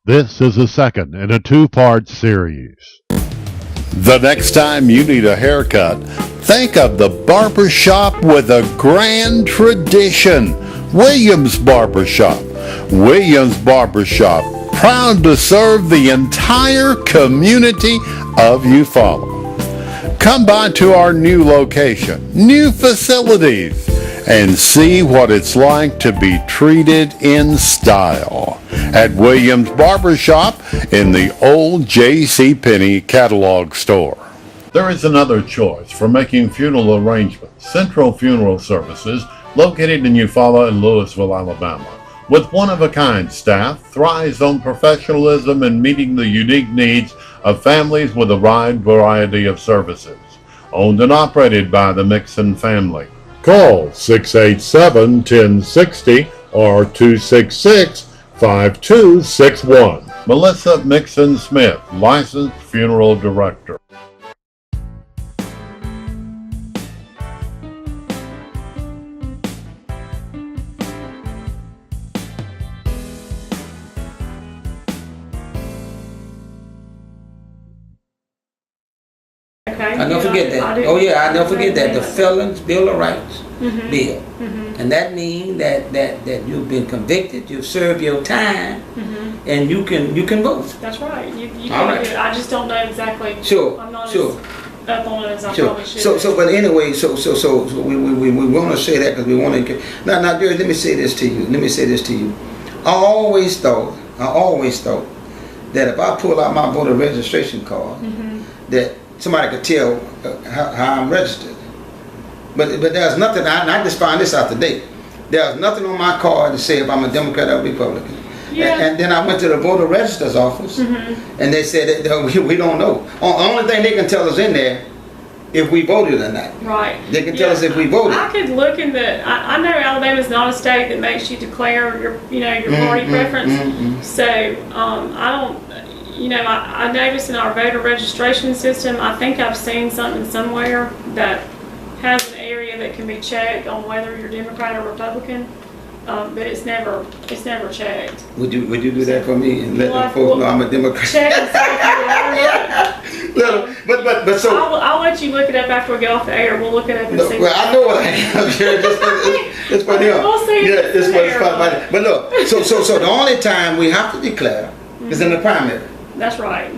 This is the second in a two-part series. The next time you need a haircut, think of the barbershop with a grand tradition. Williams Barbershop. Williams Barbershop, proud to serve the entire community of Eufaula. Come by to our new location, new facilities, and see what it's like to be treated in style at Williams Barbershop in the old J.C. Penney catalog store. There is another choice for making funeral arrangements. Central Funeral Services, located in Eufaula and Louisville, Alabama. With one-of-a-kind staff, thrives on professionalism and meeting the unique needs of families with a wide variety of services. Owned and operated by the Mixon family. Call 687-1060 or 266-5261. Melissa Mixon Smith, licensed funeral director. I never forget that. Oh yeah, I never forget that. The Felons Bill of Rights bill, and that means that you've been convicted, you've served your time, and you can vote. That's right. You All can right. do it. I just don't know exactly. Sure. I'm not Sure. as up on it as I Sure. probably should. So, but anyway, so we want to say that because we want to. Now, Jerry, let me say this to you. I always thought that if I pull out my voter registration card, that somebody could tell how I'm registered. But there's nothing, and I just found this out today. There's nothing on my card to say if I'm a Democrat or Republican. Yeah. And then I went to the voter register's office, and they said that we don't know. Only thing they can tell us in there if we voted or not. Right. They can tell us if we voted. I could look in the. I know Alabama's not a state that makes you declare your party preference. So I don't. I noticed in our voter registration system, I think I've seen something somewhere that has an area that can be checked on whether you're Democrat or Republican, but it's never checked. Would you do that for me and let Well, them folks know I'm a Democrat? Check and see if you are. But so. I'll let you look it up after we get off the air. We'll look it up and see. Well, I know what I am. It's for them. We'll see. Yeah, it's for fun. But look, so the only time we have to declare is in the primary. That's right.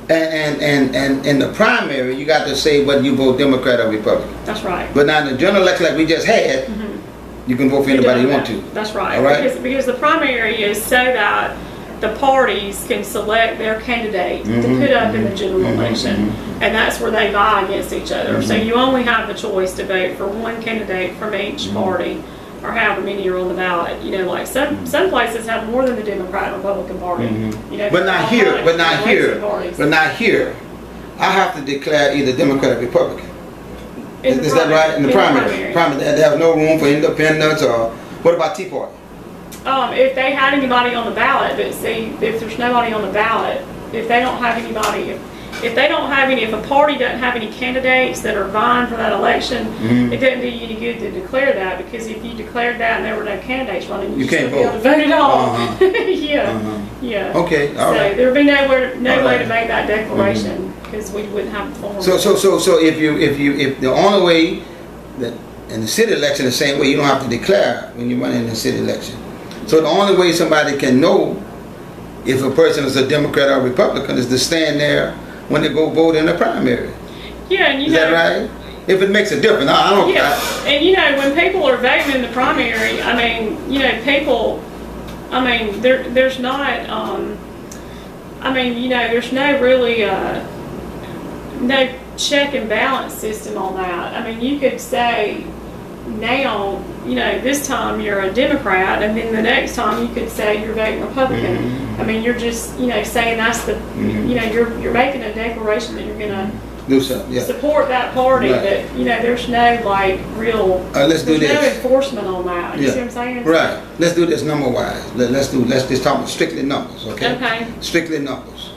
And in the primary, you got to say whether you vote Democrat or Republican. That's right. But now in the general election like we just had, you can vote for anybody you want to. That's right. All right? Because the primary is so that the parties can select their candidate to put up in the general election, and that's where they vie against each other. So you only have the choice to vote for one candidate from each party, or however many are on the ballot. Like some places have more than the Democrat and Republican Party. But not here. I have to declare either Democrat or Republican. Is that right? In the primary. There's no room for independents, or what about Tea Party? If they had anybody on the ballot, but see, if there's nobody on the ballot, if they don't have anybody, if a party doesn't have any candidates that are vying for that election, it doesn't do you any good to declare that, because if you declared that and there were no candidates running, you can't be able to vote at all. Yeah. Okay, all so right. there would be no way to make that declaration, because we wouldn't have the form. So if the only way that in the city election the same way, you don't have to declare when you run in the city election. So the only way somebody can know if a person is a Democrat or Republican is to stand there when they go vote in the primary. Yeah, and is that right? If it makes a difference, I don't. Yeah, and when people are voting in the primary, people. There's not. There's no really no check and balance system on that. You could say now, this time you're a Democrat, and then the next time you could say you're voting Republican. You're just, saying that's the, you're making a declaration that you're gonna do something. Yeah. Support that party, right. But there's no real. Let's do this. No enforcement on that. You see what I'm saying? Right. Let's do this number wise. Let's just talk about strictly numbers, okay? Okay. Strictly numbers.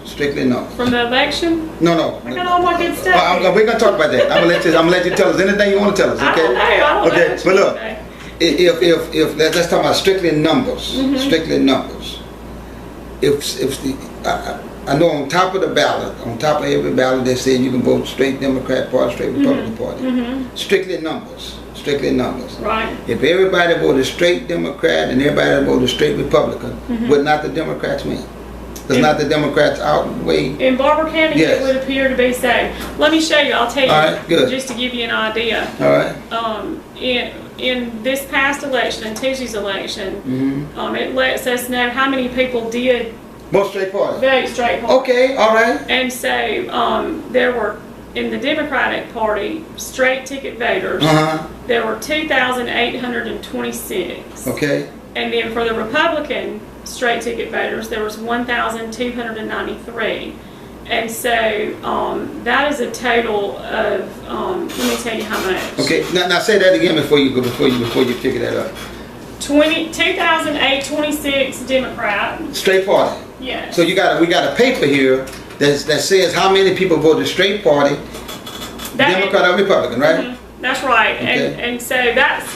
From the election? No. I got all my good stuff. We're gonna talk about that. I'm gonna let you tell us anything you want to tell us, okay? I don't know. Okay. But look, if let's talk about strictly numbers. Strictly numbers. if the I know on top of the ballot, on top of every ballot, they say you can vote straight Democrat Party, straight Republican Party. Strictly numbers. Strictly numbers. Right. If everybody voted straight Democrat and everybody voted straight Republican, would not the Democrats win? Does not the Democrats outweigh? In Barber County, Yes. it would appear to be so. Let me show you. I'll tell you. All right, good. Just to give you an idea. All right. In this past election, in Tuesday's election, it lets us know how many people did Both straight parties. vote straight party. Okay, all right. And so there were, in the Democratic Party, straight ticket voters, there were 2,826. Okay. And then for the Republican straight ticket voters, there was 1,293. And so that is a total of, let me tell you how much. Okay, now say that again before you figure that out. 2,826 Democrat. Straight party. Yes. So we got a paper here that says how many people voted straight party, Democrat or Republican, right? That's right. Okay. And so that's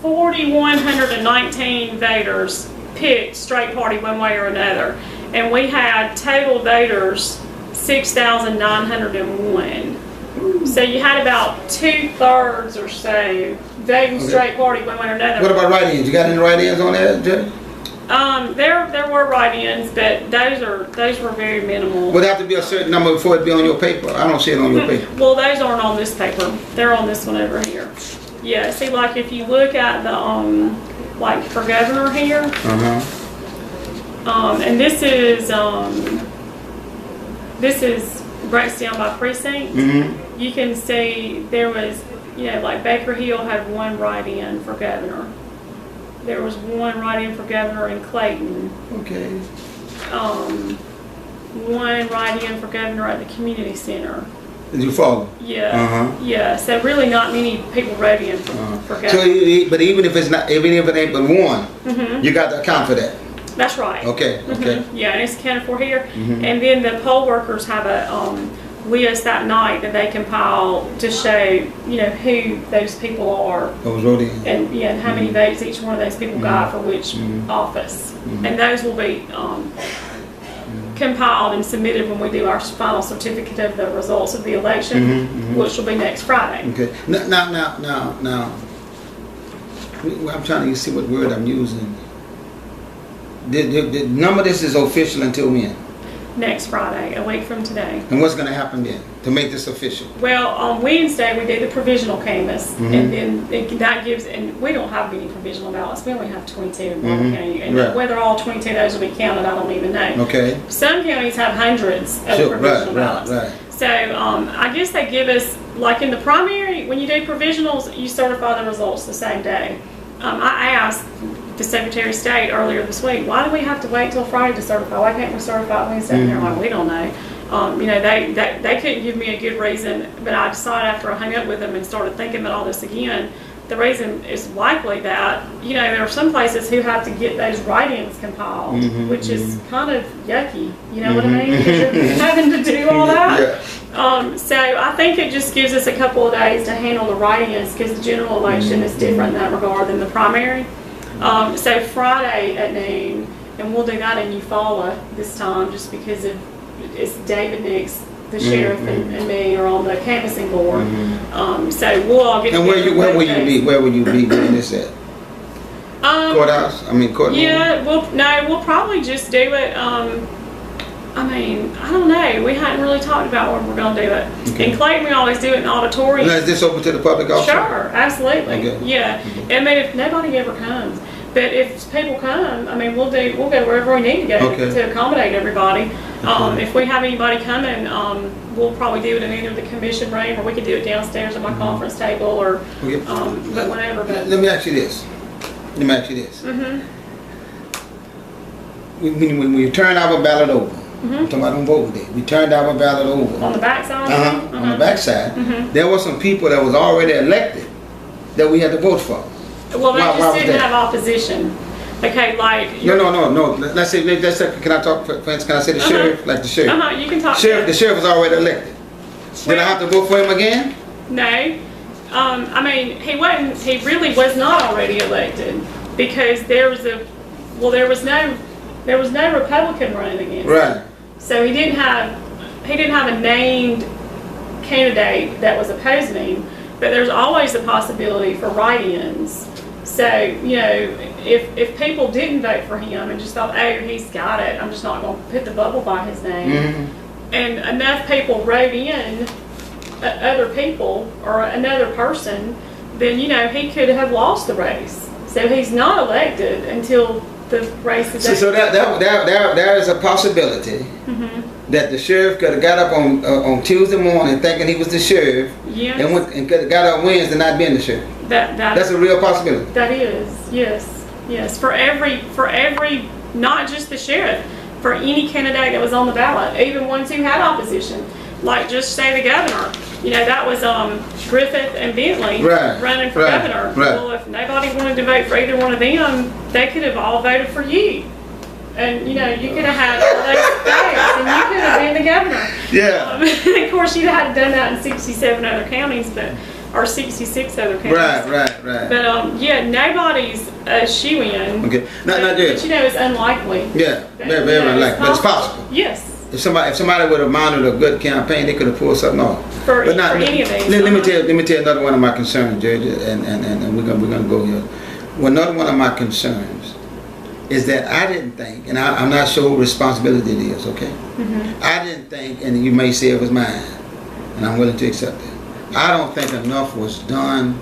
4,119 voters picked straight party one way or another. And we had total voters 6,901. So you had about 2/3 or so voting straight party one way or another. What about write-ins? You got any write-ins on that, Judge? There were write-ins, but those were very minimal. Would have to be a certain number before it be on your paper. I don't see it on your paper. Well, those aren't on this paper. They're on this one over here. Yeah. See, like if you look at the like for governor here, and this is breaks down by precinct. You can see there was, like Baker Hill had one write-in for governor. There was one write-in for governor in Clayton. Okay. One write-in for governor at the community center. Did you follow? Yeah. Yeah. So really, not many people wrote in for governor. So, but even if it ain't but one, you got to account for that. That's right. Okay. Okay. Yeah, and it's accounted for here. And then the poll workers have a list that night that they compile to show, who those people are. Those wrote in. And and how many votes each one of those people got for which office. And those will be compiled and submitted when we do our final certificate of the results of the election, which will be next Friday. Okay. Now. I'm trying to see what word I'm using. The number of this is official until when? Next Friday, a week from today. And what's going to happen then to make this official? Well, on Wednesday we do the provisional canvass, and then that gives. And we don't have any provisional ballots. We only have 22 in Barber County, and whether all 22 of those will be counted, I don't even know. Okay. Some counties have hundreds of provisional ballots. Right. So I guess they give us, like in the primary, when you do provisionals, you certify the results the same day. I asked the Secretary of State earlier this week, why do we have to wait till Friday to certify? Why can't we certify Wednesday? And they're like, we don't know. They couldn't give me a good reason, but I decided after I hung up with them and started thinking about all this again, the reason is likely that, there are some places who have to get those write-ins compiled, which is kind of yucky, you know what I mean? Because you're having to do all that. So I think it just gives us a couple of days to handle the write-ins, because the general election is different in that regard than the primary. So Friday at noon, and we'll do that in Eufaula this time, just because it's David Nix, the sheriff, and me are on the canvassing board. So we'll all get. And where will you be? Where will you be doing this at? Courthouse? Courtroom? Yeah. We'll probably just do it. I don't know. We hadn't really talked about where we're going to do it. Okay. In Clayton, we always do it in the auditorium. Now, is this open to the public also? Sure, absolutely. Okay. Yeah. If nobody ever comes, but if people come, we'll go wherever we need to go to accommodate everybody. If we have anybody coming, we'll probably do it in either the commission room, or we could do it downstairs at my conference table, or but whatever. But let me ask you this. When we turn our ballot over. I'm talking about on voting day. We turned our ballot over. On the back side? On the back side. There were some people that was already elected that we had to vote for. Well, they just didn't have opposition. Okay, like... No. Let's say, can I talk, for instance, can I say the sheriff? Like the sheriff. You can talk. The sheriff was already elected. Did I have to vote for him again? No. He really was not already elected, because there was there was no Republican running against him. Right. So he didn't have a named candidate that was opposing him, but there's always the possibility for write-ins. So, you know, if people didn't vote for him and just thought, oh, he's got it, I'm just not going to put the bubble by his name, and enough people wrote in other people or another person, then, you know, he could have lost the race. So he's not elected until the race is over. So there is a possibility that the sheriff could have got up on Tuesday morning thinking he was the sheriff, Yes. and could have got up Wednesday not being the sheriff. That's a real possibility. That is, yes. For every, not just the sheriff, for any candidate that was on the ballot, even ones who had opposition, like just say the governor. You know, that was Griffith and Bentley running for governor. Right. Well, if nobody wanted to vote for either one of them, they could have all voted for you. And, you know, you could have had all those votes and you could have been the governor. Yeah. Of course, you'd have done that in 67 other counties, or 66 other counties. Right. But, yeah, nobody's a shoe-in. Okay. Not But, you know, it's unlikely. Yeah, very unlikely, but it's possible. Yes. If somebody would have mounted a good campaign, they could have pulled something off. For any of these. Let me tell you another one of my concerns, Judge, and we're gonna go here. Well, another one of my concerns is that I didn't think, and I'm not sure who responsibility it is. Okay, I didn't think, and you may say it was mine, and I'm willing to accept it. I don't think enough was done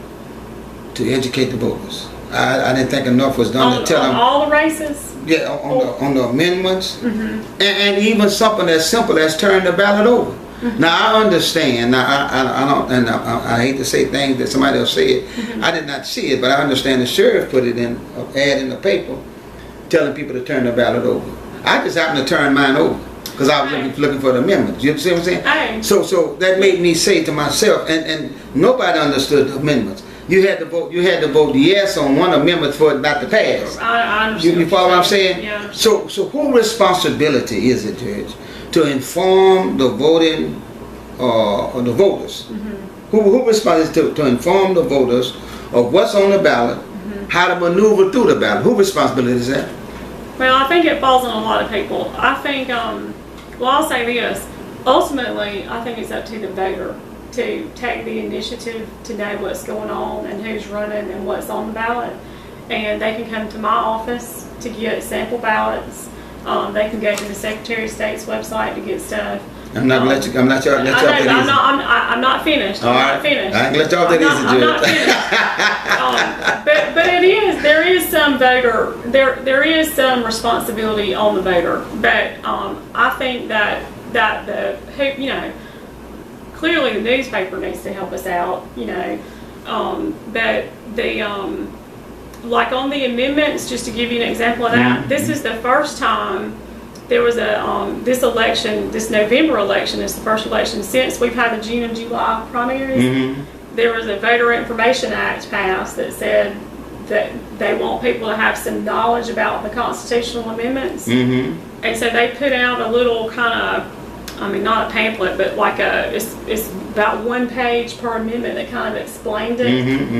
to educate the voters. I didn't think enough was done to tell them all the races. Yeah, on the amendments, and even something as simple as turn the ballot over. Now I understand. Now I don't, and I hate to say things that somebody else said. I did not see it, but I understand the sheriff put it in ad in the paper, telling people to turn the ballot over. I just happened to turn mine over because I was looking for the amendments. You see what I'm saying? So that made me say to myself, and nobody understood the amendments. You had to vote yes on one amendment for it not to pass. I understand. You follow what I'm saying? Yeah. So whose responsibility is it, Judge, to inform the voting or the voters? Who responsibility to inform the voters of what's on the ballot, how to maneuver through the ballot? Whose responsibility is that? Well, I think it falls on a lot of people. I think, well, I'll say this. Ultimately, I think it's up to the voter to take the initiative to know what's going on and who's running and what's on the ballot. And they can come to my office to get sample ballots. They can go to the Secretary of State's website to get stuff. I'm not gonna let you. I'm not let you off that easy. I'm not finished. All right. I'm not finished. I ain't gonna let you off that easy, I'm not finished. But there is some voter. There is some responsibility on the voter. But I think that clearly the newspaper needs to help us out. But the like on the amendments, just to give you an example of that, this is the first time there was a this November election is the first election since we've had the June and July primaries. There was a Voter Information Act passed that said that they want people to have some knowledge about the constitutional amendments, and so they put out a little kind of, I mean, not a pamphlet, but like it's about 1 page per amendment that kind of explained it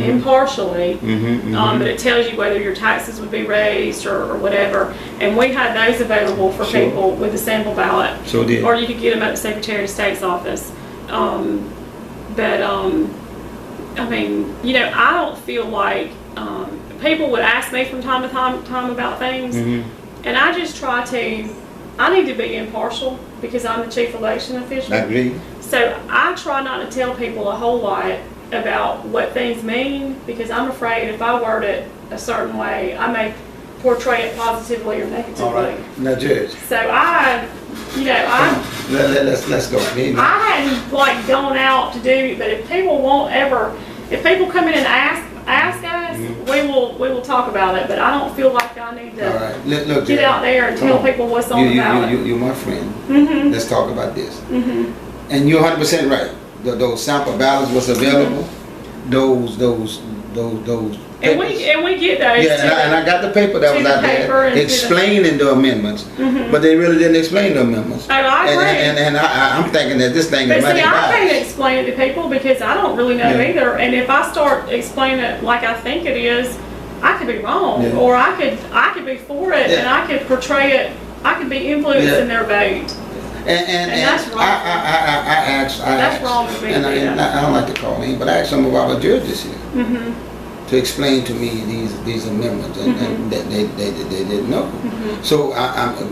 impartially. But it tells you whether your taxes would be raised or whatever. And we had those available for people with a sample ballot. Or you could get them at the Secretary of State's office. I mean, I don't feel like people would ask me from time to time about things, and I just try to. I need to be impartial because I'm the chief election official. I agree. So I try not to tell people a whole lot about what things mean because I'm afraid if I word it a certain way, I may portray it positively or negatively. All right. Now, Judge. So let's go. I hadn't gone out to do it, but if people come in and ask us, we will talk about it. But I don't feel like I need to Look, get out there and tell people what's on the ballot. You're my friend. Let's talk about this. And you're 100% right. Those sample ballots was available. Those. And we get those. Yeah, and I got the paper that was out there explaining the amendments, but they really didn't explain the amendments. Oh, I agree. And I'm thinking that this thing is money. But see, I can't explain it to people because I don't really know either. And if I start explaining it like I think it is, I could be wrong, Yeah. or I could be for it, Yeah. and I could portray it. I could be influenced Yeah. in their vote. And that's wrong. I asked, That's wrong for me and to do that. I don't like to call him, but I asked some of our judges here Mm-hmm. to explain to me these amendments, and that they didn't know. So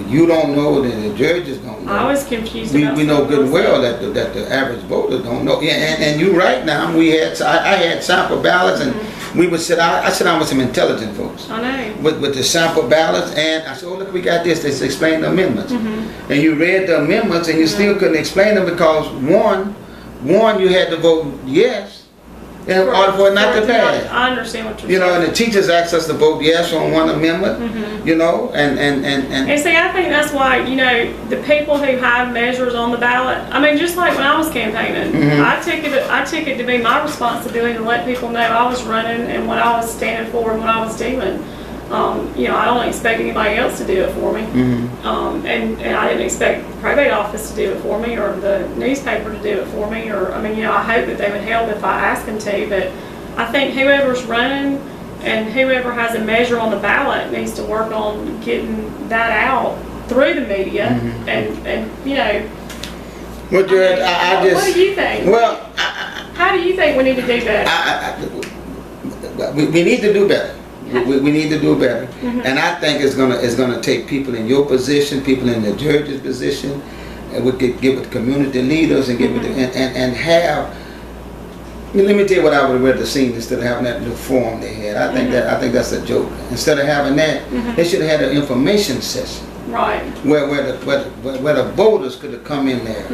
you don't know, that the judges don't know. I was confused. We about know good and something well else. that the average voter don't know. Yeah, and you're right. Now I had sample ballots, and we would I sit down with some intelligent folks I know. with the sample ballots, and I said, oh look, we got this. Let's explain the amendments. And you read the amendments, and you still couldn't explain them because one you had to vote yes in order for it not to pass. I understand what you're You know, saying. and the teachers asked us to vote yes on one amendment. You know, and And see, I think that's why, you know, the people who have measures on the ballot, I mean, just like when I was campaigning, I took it to be my responsibility to let people know I was running and what I was standing for and what I was doing. You know, I don't expect anybody else to do it for me. And I didn't expect the probate office to do it for me, or the newspaper to do it for me, or, I mean, you know, I hope that they would help if I asked them to, but I think whoever's running and whoever has a measure on the ballot needs to work on getting that out through the media, and you know. well, Jared, I just. What do you think? Well, How do you think we need to do better? we need to do better. We need to do better, and I think it's gonna take people in your position, people in the judge's position, and we could get with the community leaders and get with and have. I mean, let me tell you what I would have rather seen instead of having that little forum they had. I think that's a joke. Instead of having that, they should have had an information session. Right. Where the voters could have come in there,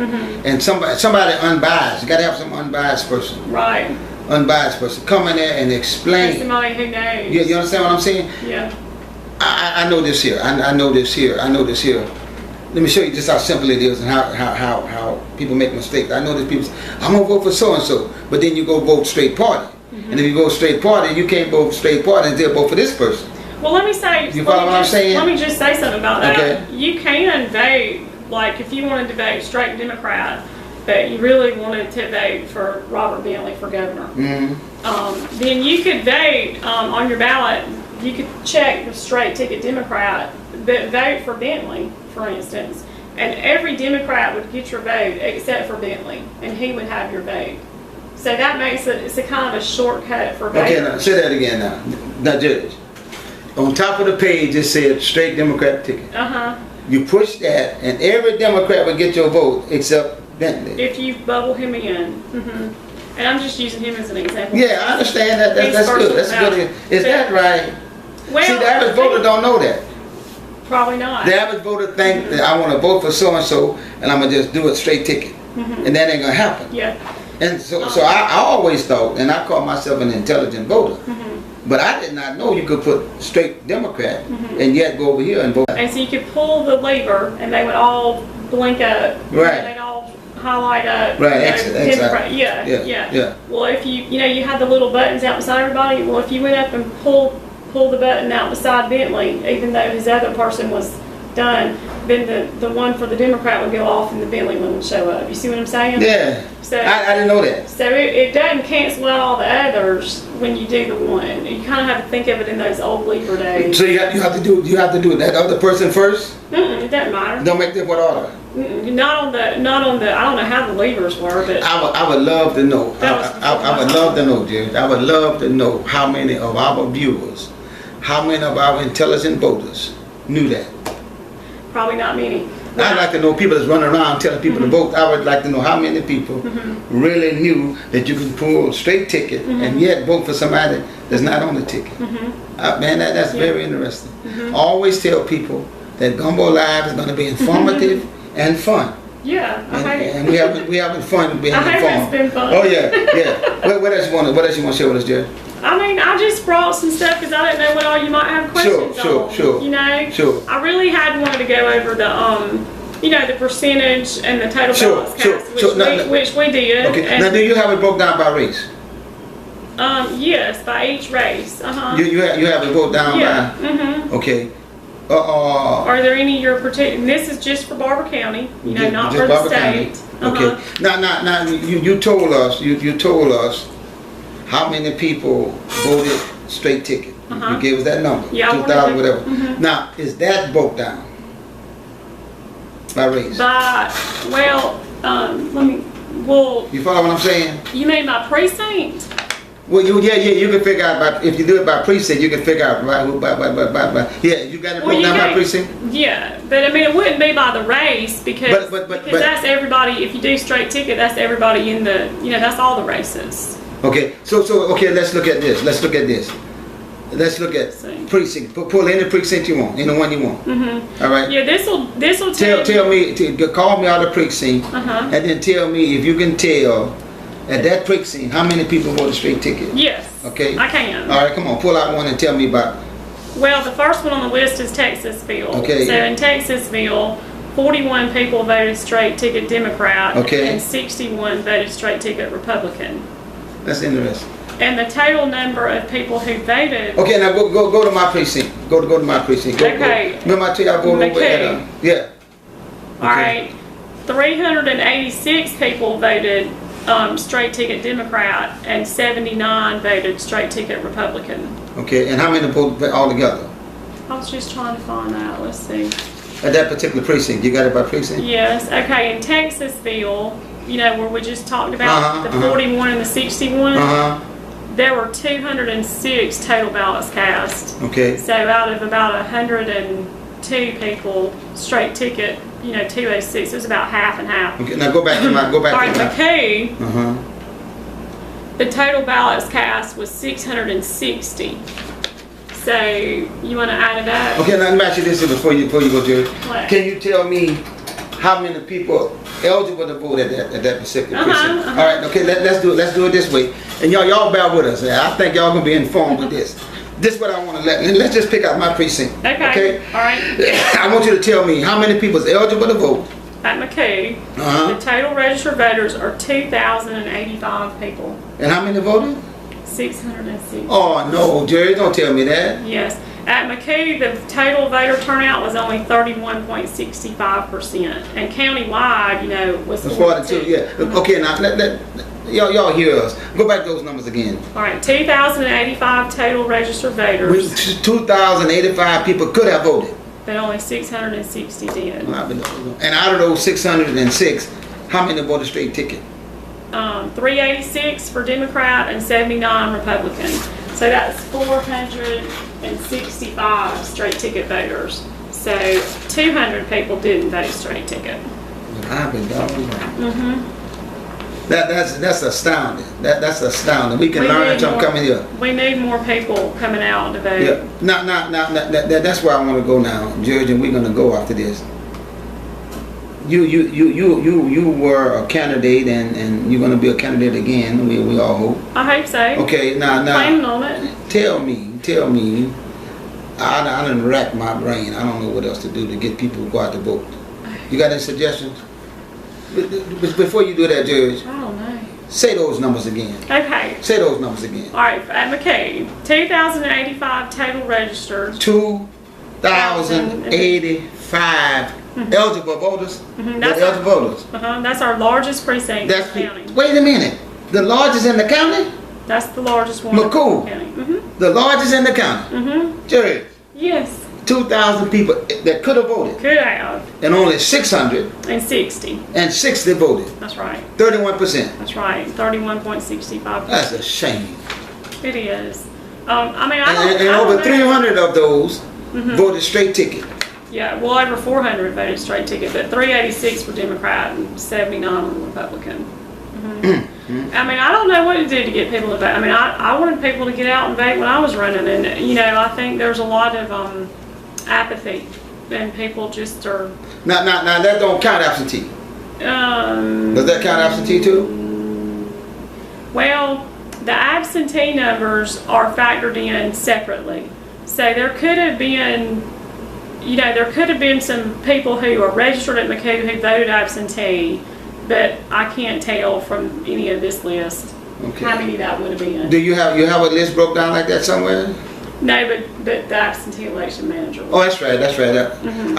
and somebody unbiased. You got to have some unbiased person. Right. Unbiased person come in there and explain. Somebody who knows. You understand what I'm saying? Yeah. I know this here. I know this here. I know this here. Let me show you just how simple it is and how people make mistakes. I know that people say, I'm gonna vote for so and so, but then you go vote straight party, and if you go straight party, you can't vote straight party and still vote for this person. Well, let me say. You follow what I'm saying? Let me just say something about that. Okay. You can vote, like if you wanted to vote straight Democrat, but you really wanted to vote for Robert Bentley for governor, then you could vote on your ballot. You could check the straight ticket Democrat, but vote for Bentley, for instance, and every Democrat would get your vote except for Bentley, and he would have your vote. So that makes it's a kind of a shortcut for voters. Okay, now say that again. Now, Judge. On top of the page, it said straight Democrat ticket. You push that, and every Democrat would get your vote except Bentley. If you bubble him in. And I'm just using him as an example. Yeah, I understand that. That's good. That's good. Is that right? Well, see, the average voter don't know that. Probably not. The average voter think that I want to vote for so and so, and I'm gonna just do it straight ticket, and that ain't gonna happen. Yeah. And so I always thought, and I call myself an intelligent voter, but I did not know you could put straight Democrat and yet go over here and vote. And so you could pull the lever, and they would all blink up. Right. And they'd all highlight up. Right, you know, exit. Democrat. Yeah. Well, if you had the little buttons out beside everybody. Well, if you went up and pull the button out beside Bentley, even though his other person was done, then the one for the Democrat would go off and the Bentley one would show up. You see what I'm saying? Yeah. So I didn't know that. So it doesn't cancel out all the others when you do the one. You kind of have to think of it in those old lever days. So you have to do that other person first. It doesn't matter. Don't make them what order. Not on the. I don't know how the levers were, but I would love to know. I would love to know, Jared. I would love to know how many of our viewers, how many of our intelligent voters knew that. Probably not many. I'd like to know people that's running around telling people to vote. I would like to know how many people really knew that you can pull a straight ticket and yet vote for somebody that's not on the ticket. Man, that's very interesting. I always tell people that Gumbo Live is going to be informative and fun. Yeah, and we having fun being I hope informed. it's been fun. Oh yeah. What else you want to share with us, Jerry? I mean, I just brought some stuff because I didn't know what all you might have questions on. Sure. You know? Sure. I really had wanted to go over the the percentage and the total ballots cast, which we did. Okay. Now, do you have it broke down by race? Yes, by each race. You have it broke down by. Okay. Are there any you're particular? This is just for Barber County. Not for the state. Okay. Now, you told us. You told us how many people voted straight ticket. You gave us that number. Yeah, 2,000 whatever. Now, is that broke down by race? You follow what I'm saying? You mean by precinct? Well, you can figure out if you do it by precinct, you can figure out by you got it broke down by precinct. Yeah, but I mean it wouldn't be by the race because that's everybody. If you do straight ticket, that's everybody in the that's all the races. Okay, so okay, let's look at this. Let's look at precinct. Pull any precinct you want, any one you want. All right. Yeah, this will tell me call me out of precinct, and then tell me if you can tell. At that precinct, how many people voted straight ticket? Yes. Okay. I can. All right, come on, pull out one and tell me about. Well, the first one on the list is Texasville. Okay. So in Texasville, 41 people voted straight ticket Democrat. Okay. And 61 voted straight ticket Republican. That's interesting. And the total number of people who voted. Okay, now go to my precinct. Go to my precinct. Okay. Remember I tell you I voted over at yeah. All right. 386 people voted straight ticket Democrat and 79 voted straight ticket Republican. Okay, and how many voted altogether? I was just trying to find that. Let's see. At that particular precinct, you got it by precinct? Yes. Okay, in Texasville, where we just talked about the 41 and the 61, there were 206 total ballots cast. Okay. So out of about 102 people, straight ticket, 206. It was about half and half. Okay, now go back to my. All right, McKay. The total ballots cast was 660. So you want to add it up? Okay, now let me ask you this before you go, Jerry. What? Can you tell me how many people eligible to vote at that specific precinct? All right, okay, let's do it this way. And y'all bear with us. I think y'all gonna be informed with this. This is what I want to let's just pick out my precinct. Okay. All right. I want you to tell me how many people is eligible to vote. At McKay, the total registered voters are 2,085 people. And how many voted? 660. Oh no, Jerry, don't tell me that. Yes. At McKay, the total voter turnout was only 31.65%, and countywide, was 42. Yeah. Okay, now y'all hear us. Go back to those numbers again. All right, 2,085 total registered voters. 2,085 people could have voted. But only 660 did. And out of those 606, how many voted straight ticket? 386 for Democrat and 79 Republican. So that's 465 straight ticket voters. So 200 people didn't vote straight ticket. I've been doggone. That's astounding. That's astounding. We can learn from coming here. We need more people coming out to vote. Yeah. Now, that's where I want to go now, Judge, and we're going to go after this. You were a candidate, and you're going to be a candidate again. We all hope. I hope so. Okay, now. Planning on it. Tell me. I done racked my brain. I don't know what else to do to get people to go out to vote. You got any suggestions? Before you do that, Judge. I don't know. Say those numbers again. Okay. Say those numbers again. All right, at McKay, 2,085 total registered. 2,085 eligible voters. Eligible voters. That's our largest precinct in the county. Wait a minute. The largest in the county? That's the largest one McCool. in the county. The largest in the county. Jerry. Yes. 2,000 people that could have voted. Could have. And only 660 voted. That's right. 31%. That's right. 31.65%. That's a shame. It is. And over 300 of those voted straight ticket. Yeah, well, over 400 voted straight ticket, but 386 were Democrat and 79 were Republican. I don't know what to do to get people to vote. I wanted people to get out and vote when I was running, and I think there's a lot of apathy, and people just are. Now that don't count absentee. Does that count absentee too? Well, the absentee numbers are factored in separately, so there could have been. There could have been some people who are registered at McCoo who voted absentee, but I can't tell from any of this list how many that would have been. Do you have a list broke down like that somewhere? No, but the absentee election manager. Oh, that's right. I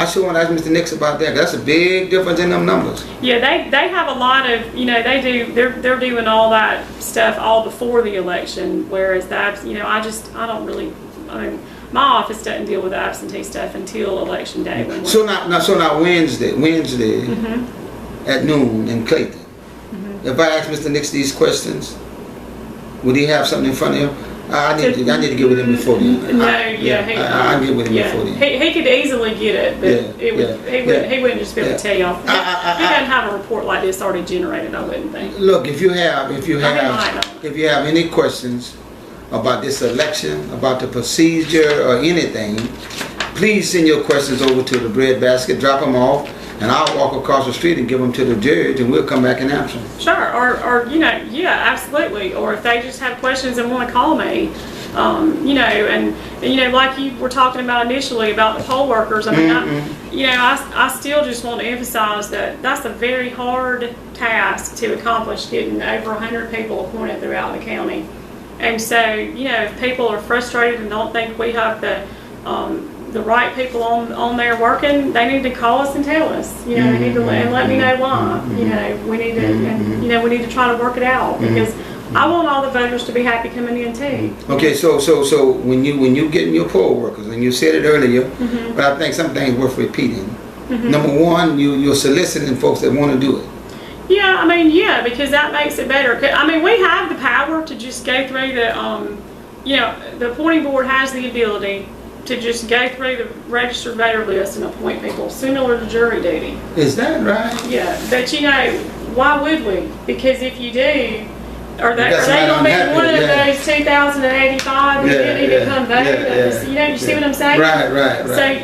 still want to ask Mr. Nix about that. That's a big difference in them numbers. Yeah, they have a lot of they're doing all that stuff all before the election, whereas I I mean, my office doesn't deal with absentee stuff until election day. So now Wednesday at noon in Clayton. If I ask Mr. Nix these questions, would he have something in front of him? I need to get with him before then. I get with him before then. He could easily get it, but he wouldn't just be able to tell y'all. He doesn't have a report like this already generated, I wouldn't think. Look, if you have any questions about this election, about the procedure or anything, please send your questions over to the bread basket, drop them off, and I'll walk across the street and give them to the judge, and we'll come back and answer them. Sure, or absolutely. Or if they just have questions and want to call me, like you were talking about initially about the poll workers. I mean, I still just want to emphasize that that's a very hard task to accomplish, getting over 100 people appointed throughout the county. And so, if people are frustrated and don't think we have the right people on there working, they need to call us and tell us. They need to and let me know why. We need to we need to try to work it out, because I want all the voters to be happy coming in too. Okay, so when you getting your poll workers, and you said it earlier, but I think some things worth repeating. Number one, you're soliciting folks that want to do it. Yeah, because that makes it better. I mean, we have the power to just go through the the appointing board has the ability to just go through the registered voter list and appoint people, similar to jury duty. Is that right? Yeah, but why would we? Because if you do, are they going to be one of those 2,085 who didn't even come vote? You see what I'm saying? Right. So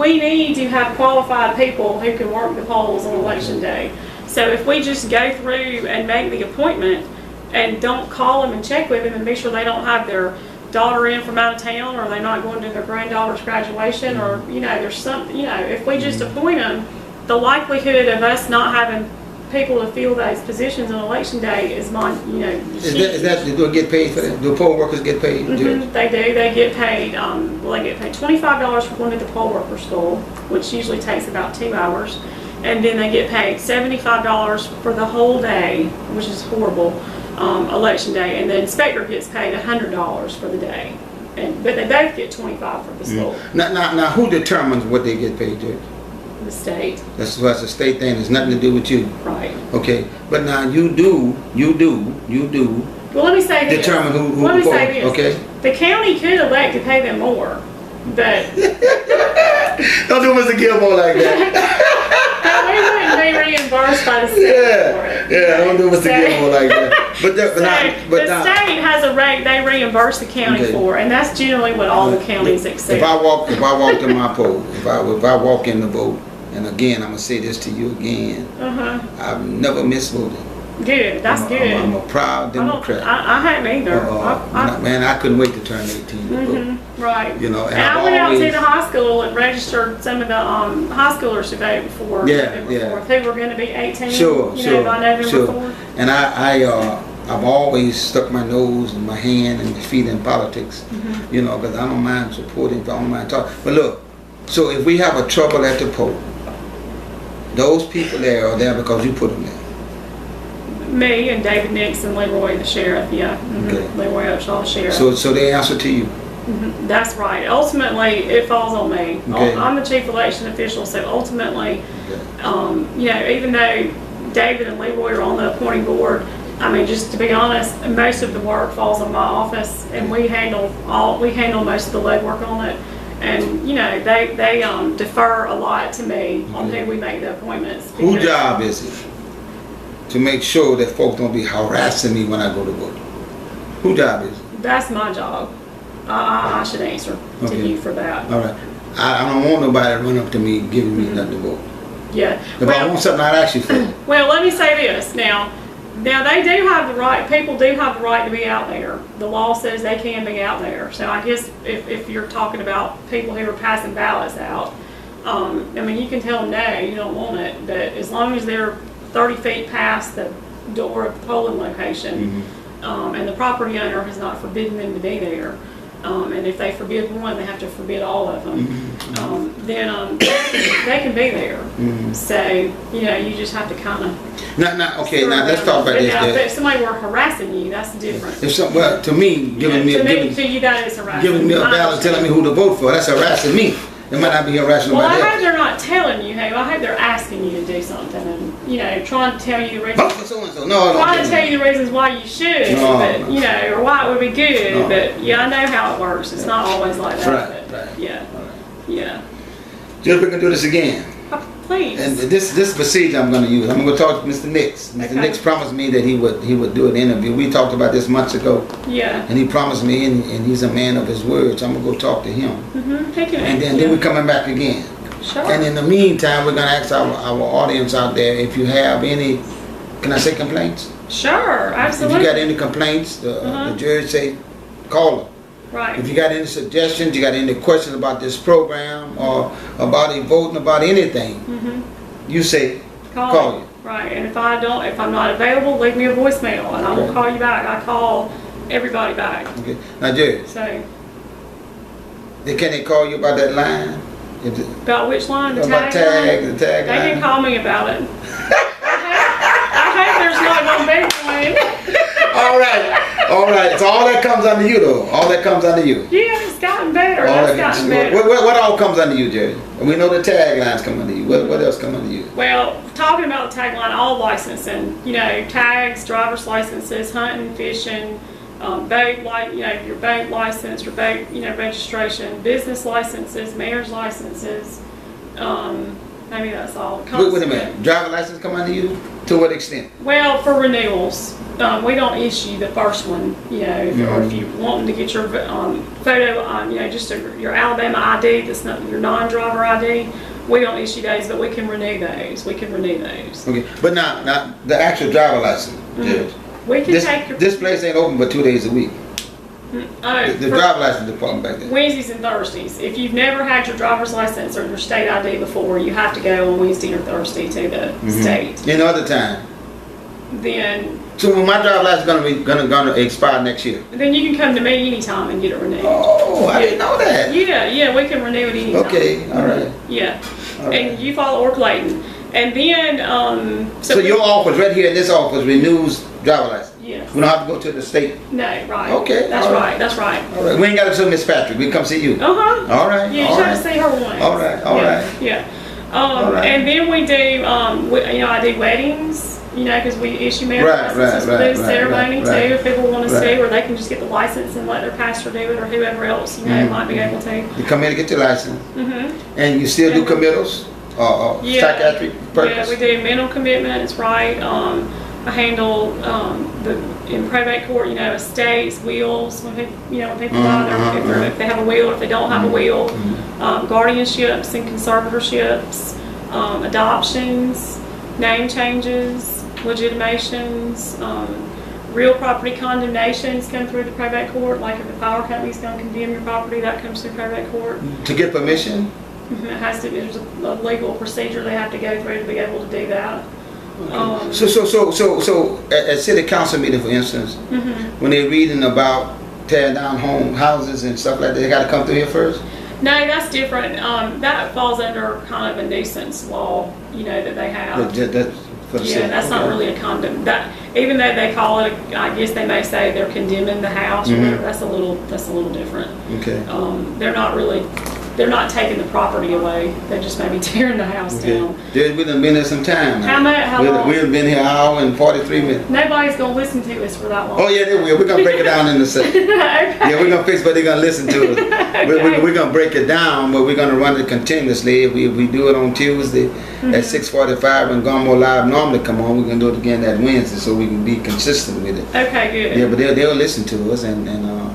we need to have qualified people who can work the polls on election day. So if we just go through and make the appointment and don't call them and check with them and make sure they don't have their daughter in from out of town, or they're not going to their granddaughter's graduation, or there's something, if we just appoint them, the likelihood of us not having people to fill those positions on election day is Is that do they get paid for that? Do poll workers get paid? They do. They get paid. They get paid $25 for going to the poll worker school, which usually takes about 2 hours, and then they get paid $75 for the whole day, which is horrible. Election day, and the inspector gets paid $100 for the day, but they both get $25 for the school. Now, who determines what they get paid, Judge? The state. That's a state thing. It's nothing to do with you. Right. Okay, but now you do. Well, let me say this. Determine who. Let me say this. Okay. The county could elect to pay them more, but don't do Mr. Gilmore like that. we wouldn't be reimbursed by the state for it. Yeah, don't do Mr. Gilmore like that. But the state has a rate they reimburse the county for, and that's generally what all the counties accept. If I walk to my poll, if I walk in the vote, and again, I'm gonna say this to you again, I've never missed voting. Good, that's good. I'm a proud Democrat. I hadn't either. Man, I couldn't wait to turn 18 to vote. Right. And I went out to the high school and registered some of the high schoolers to vote before. Who were going to be 18. Sure. By November 4th. And I've always stuck my nose and my hand and feet in politics. Because I don't mind supporting, I don't mind talking. But look, so if we have a trouble at the poll, those people there are there because you put them there. Me and David Nix and Leroy, the sheriff, Leroy Upshaw, sheriff. So they answer to you. That's right. Ultimately, it falls on me. Okay. I'm the chief election official, so ultimately, even though David and Leroy are on the appointing board, I mean, just to be honest, most of the work falls on my office, and we handle most of the legwork on it. And they defer a lot to me on who we make the appointments. Whose job is it to make sure that folks don't be harassing me when I go to vote? Whose job is it? That's my job. I should answer to you for that. All right. I don't want nobody to run up to me giving me nothing to vote. Yeah. If I want something, I'd ask you for it. Well, let me say this. Now they do have the right, people do have the right to be out there. The law says they can be out there. So I guess if you're talking about people who are passing ballots out, I mean, you can tell them no, you don't want it, but as long as they're 30 feet past the door of the polling location, and the property owner has not forbidden them to be there, And if they forbid one, they have to forbid all of them. Then they can be there. So, you know, you just have to kind of... Now, okay, now let's talk about this. Now, if somebody were harassing you, that's different. If some, well, to me, To you, that is harassing. giving me a ballot telling me who to vote for, that's harassing me. It might not be harassing Well, I nobody hope else. they're not telling you, hey, I hope they're asking you to do something and, you know, trying to tell you the Vote reasons. for so-and-so. No, Trying don't to tell tell me. you the reasons why you should, No, but, no. you know, or why it would be good. No. But, yeah, I know how it works. It's not always like that. Right, but, right. Yeah, All right. yeah. Just we can do this again. Please. And this procedure I'm going to use. I'm going to talk to Mr. Nix. Mr. Okay. Nix promised me that he would do an interview. We talked about this months ago, Yeah. and he promised me, and he's a man of his word. So I'm going to go talk to him, He can, and then yeah. we're coming back again. Sure. And in the meantime, we're going to ask our audience out there if you have any, can I say complaints? Sure, If absolutely. you got any complaints, the judge say, call them. Right. If you got any suggestions, you got any questions about this program or about voting, about anything, you say, call you. Right, and if I'm not available, leave me a voicemail and I will Okay. call you back. I call everybody back. Okay. Now, Judge, So, can they call you about that line? about which line? The About tag line? the tag They can line? call me about it. I hope there's not going to be one. All right. So all that comes under you, though. All that comes under you. Yeah, it's gotten better. All That's that, gotten better. what all comes under you, Judge? And we know the taglines come under you. What else come under you? Well, talking about the tagline, all licensing, you know, tags, driver's licenses, hunting, fishing, boat, your boat license, your boat, registration, business licenses, mayor's licenses. Maybe that's all. Wait a minute. Driver license come under you? To what extent? Well, for renewals, we don't issue the first one. You know, or if you want to get your photo, just your Alabama ID, that's not your non-driver ID. We don't issue those, but we can renew those. Okay, but now the actual driver license, Judge. We can take your This place ain't open but 2 days a week. The for driver license department back there. Wednesdays and Thursdays. If you've never had your driver's license or your state ID before, you have to go on Wednesday or Thursday to the state. Any other time. Then So when my driver license is gonna expire next year. you can come to me anytime and get it renewed. Oh, I didn't know that. Yeah, we can renew it anytime. Okay, all right. Yeah, All right. and you follow Ork Layton. And then, So your office right here in this office renews driver license. Yes. We don't have to go to the state. No, right. Okay, That's all right. right. That's right. All right. We ain't got to see Miss Patrick. We come see you. Uh-huh. All right. Yeah, you all try right. to see her once. All right, all yeah, right. Yeah. All right. And then we do, I do weddings, because we issue marriage Right, licenses right, for right, the right, ceremony right, too, right. if people want to Right. see, or they can just get the license and let their pastor do it, or whoever else, might be able to. You come in to get your license. And you still do Mhm. committals? Yeah. Psychiatric Yeah, purpose? we do mental commitment, it's right. I handle in probate court, estates, wills, when people die, if they have a will, or if they don't have a will, guardianships and conservatorships, adoptions, name changes, legitimations, real property condemnations come through the probate court. Like if the power company's going to condemn your property, that comes through probate court. To get permission? It has to. There's a legal procedure they have to go through to be able to do that. So at city council meeting, for instance, when they're reading about tearing down houses and stuff like that, they got to come through here first? No, that's different. That falls under kind of a nuisance law, that they have. That's for the city. Yeah, that's not really a condemn. That even though they call it, I guess they may say they're condemning the house. Or whatever, that's a little different. Okay. They're not taking the property away. They just may be tearing the house down. Dude, we done been here some time. How long? We've been here an hour and 43 minutes. Nobody's gonna listen to us for that long. Oh yeah, they will. We're gonna break it down in a second. Okay. Yeah, we're gonna fix, but they're gonna listen to us. We're gonna break it down, but we're gonna run it continuously. We do it on Tuesday at 6:45 when Gumbo Live normally come on. We're gonna do it again that Wednesday, so we can be consistent with it. Okay, good. Yeah, but they'll listen to us and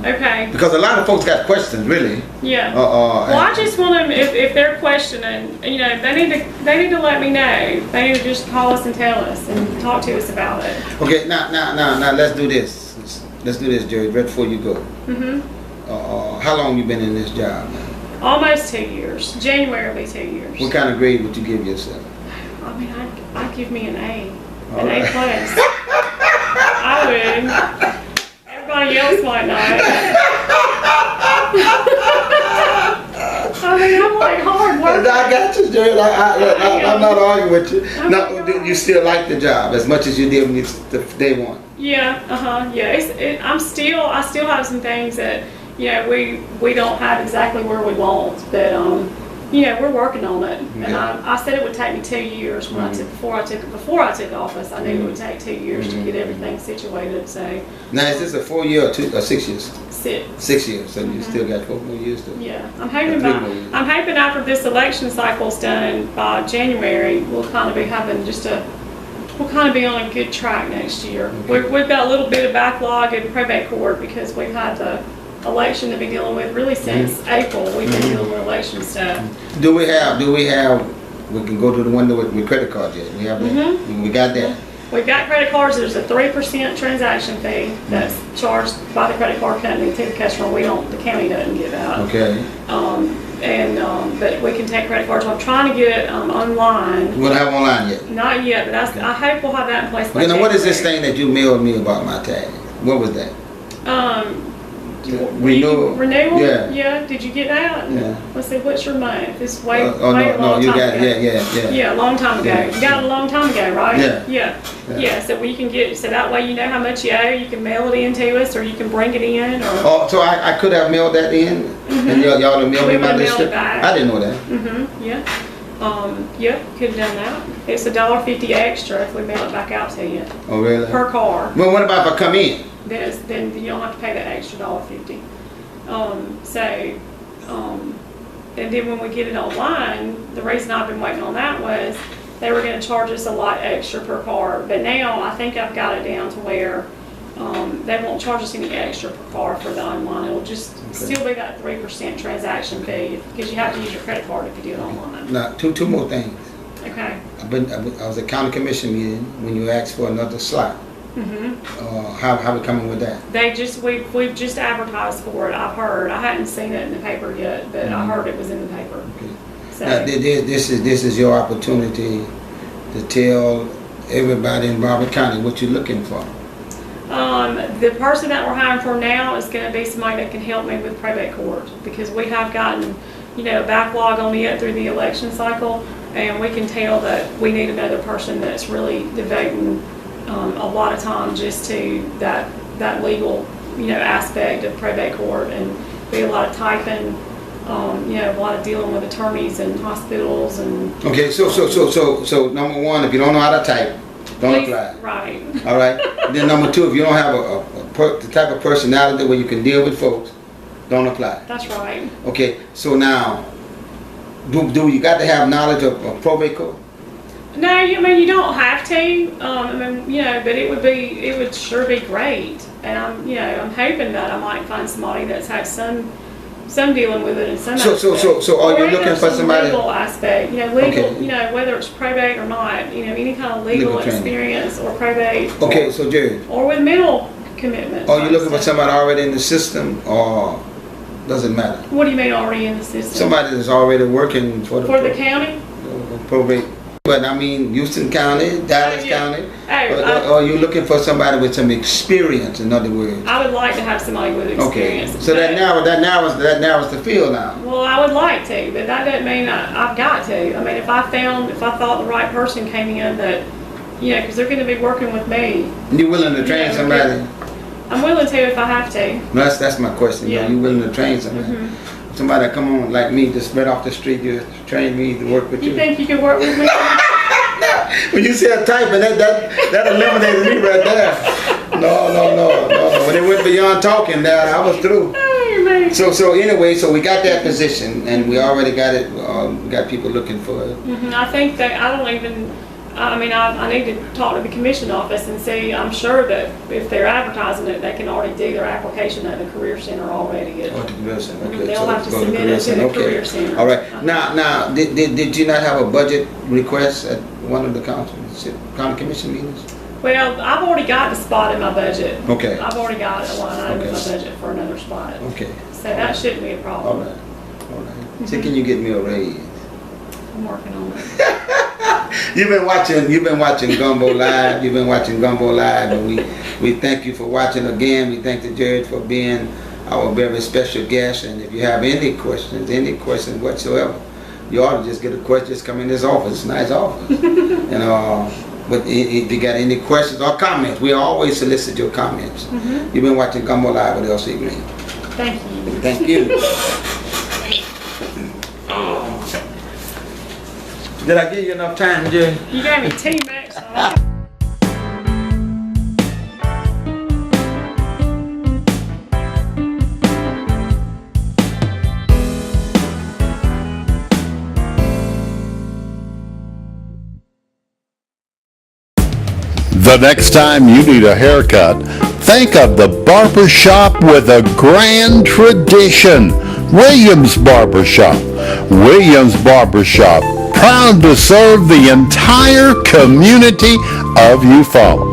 Okay. because a lot of folks got questions, really. Yeah. Well, I just want them, if they're questioning, they need to let me know. They need to just call us and tell us and talk to us about it. Okay, now, let's do this. Let's do this, Jerry, right before you go. How long you been in this job now? Almost 2 years. January will be 2 years. What kind of grade would you give yourself? I mean, I'd give me an A. All An right. A plus. I would. Everybody else might not. I mean, I'm like hard work. I got you, Jared. I'm not arguing with you. No, you still like the job as much as you did when the day one. Yeah, yeah. I still have some things that, you know, we don't have exactly where we want, but you know, we're working on it. Yeah. And I said it would take me 2 years when before I took office. I knew it would take 2 years to get everything situated. So now is this a 4 year or 6 years? 6. 6 years. So you still got 4 more years to. Yeah, I'm hoping after this election cycle's done by January, we'll kind of be having we'll kind of be on a good track next year. Okay. We've got a little bit of backlog in probate court because we've had the election to be dealing with really since April. We've been dealing with election stuff. Do we have, we can go to the window with credit cards yet? We have that? We got that? We've got credit cards. There's a 3% transaction fee that's charged by the credit card company to the customer. The county doesn't get that. Okay. But we can take credit cards. I'm trying to get it online. We don't have online yet? Not yet, but I hope we'll have that in place by You know, what is this January. thing that you mailed me about my tag? What was that? Renewal? Yeah. Yeah, did you get that? Yeah. Let's see, what's your month? It's way a No, long you time got ago. it. Yeah. Yeah, a long time ago. Yeah. You got it a long time ago, right? Yeah. Yeah, so we can so that way you know how much you owe, you can mail it in to us, or you can bring it in, or... Oh, so I could have mailed that in, and y'all have mailed me my would've mailed list? it back. I didn't know that. Yeah. Yeah, could have done that. It's $1.50 extra if we mail it back out to you. Oh, really? Per car. Well, what about if I come in? Then you don't have to pay that extra $1.50. And then when we get it online, the reason I've been waiting on that was they were going to charge us a lot extra per car. But now I think I've got it down to where they won't charge us any extra per car for the online. It'll just still be that 3% transaction fee because you have to use your credit card if you do it online. Now, two more things. Okay. I was at county commission meeting when you asked for another slot. How we coming with that? We've just advertised for it. I've heard. I hadn't seen it in the paper yet, but I heard it was in the paper. Okay. So Now, this is your opportunity to tell everybody in Barber County what you're looking for. the person that we're hiring for now is going to be somebody that can help me with probate court because we have gotten, a backlog on it through the election cycle, and we can tell that we need another person that's really devoting a lot of time just to that legal, aspect of probate court, and be a lot of typing, a lot of dealing with attorneys and hospitals and. Okay, so number one, if you don't know how to type, don't apply. Right. All right. Then number two, if you don't have the type of personality where you can deal with folks, don't apply. That's right. Okay. So now, do you got to have knowledge of probate court? No, you don't have to. But it would sure be great. And I'm hoping that I might find somebody that's had some dealing with it in some aspect. So are you looking for somebody? Legal aspect, legal, Okay. Whether it's probate or not, any kind of legal experience or probate. Okay, so Jerry. Or with mental commitment. Are you looking for somebody already in the system, or does it matter? What do you mean already in the system? Somebody that's already working for the county. Probate. But I mean, Houston County, Dallas County. Oh, or are you looking for somebody with some experience? In other words. I would like to have somebody with experience. Okay. So that narrows the field now. Well, I would like to, but that doesn't mean I've got to. I mean, if I thought the right person came in that, because they're going to be working with me. You willing to train somebody? I'm willing to if I have to. No, that's my question. Yeah. Are you willing to train somebody? Mm-hmm. Somebody that come on like me, just right off the street, you train me to work with you. You think you could work with me? When you said typing, that eliminated me right there. No. When it went beyond talking, I was through. So anyway, we got that position, and we already got it. We got people looking for it. I think that I need to talk to the commission office and see. I'm sure that if they're advertising it, they can already do their application at the career center already. Oh, the career center. Okay. They'll have to submit it to the career center. All right. Now, did you not have a budget request at one of the county commission meetings? Well, I've already got the spot in my budget. Okay. I've already got a line item in my budget for another spot. Okay. So that shouldn't be a problem. All right. So can you get me a raise? I'm working on it. You've been watching Gumbo Live. You've been watching Gumbo Live, and we thank you for watching again. We thank the judge for being our very special guest. And if you have any questions whatsoever, you ought to just get a question. Just come in this office. It's a nice office. But if you got any questions or comments, we always solicit your comments. You've been watching Gumbo Live with LC Green. Thank you. Thank you. Did I give you enough time, Jay? You gave me 2 minutes. The next time you need a haircut, think of the barber shop with a grand tradition. Williams Barbershop. Williams Barbershop, proud to serve the entire community of Eufaula.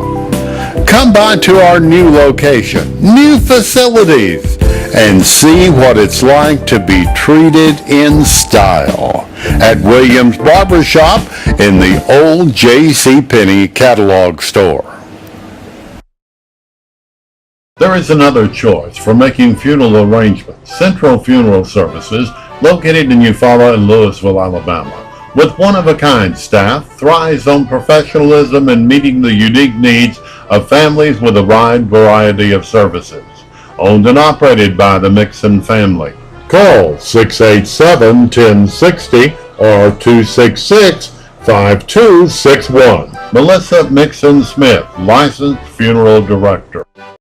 Come by to our new location, new facilities, and see what it's like to be treated in style at Williams Barbershop in the old J.C. catalog store. There is another choice for making funeral arrangements. Central Funeral Services, located in Eufaula and Louisville, Alabama. With one-of-a-kind staff, thrives on professionalism and meeting the unique needs of families with a wide variety of services. Owned and operated by the Mixon family. Call 687-1060 or 266-5261. Melissa Mixon Smith, licensed funeral director.